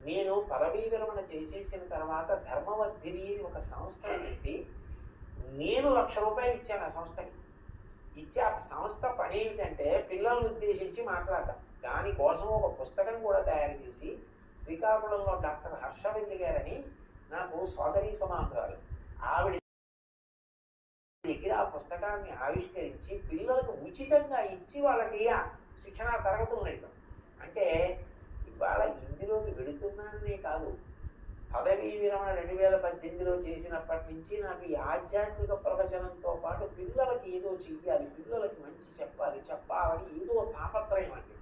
నేను పదవీ విరమణ చేసేసిన తర్వాత ధర్మవర్ధిని ఒక సంస్థను పెట్టి నేను ₹1,00,000 ఇచ్చాను ఆ సంస్థకి. ఇచ్చి ఆ సంస్థ పని ఏమిటంటే పిల్లల్ని ఉద్దేశించి మాట్లాడటం. దానికోసం ఒక పుస్తకం కూడా తయారు చేసి శ్రీకాకుళంలో డాక్టర్ హర్షవల్లి గారని నాకు సోదరీ సమాంతరాలు ఆవిడ దగ్గర ఆ పుస్తకాన్ని ఆవిష్కరించి పిల్లలకు ఉచితంగా ఇచ్చి వాళ్ళకి శిక్షణా తరగతులు నేర్పడం. అంటే ఇవాళ ఇందులోకి వెళుతున్నాననే కాదు, పదవీ విరమణ 2018లో చేసినప్పటి నుంచి నాకు ఈ ఆధ్యాత్మిక ప్రవచనంతో పాటు పిల్లలకి ఏదో చెయ్యాలి, పిల్లలకి మంచి చెప్పాలి, చెప్పాలని ఏదో తాపత్రయం అండి.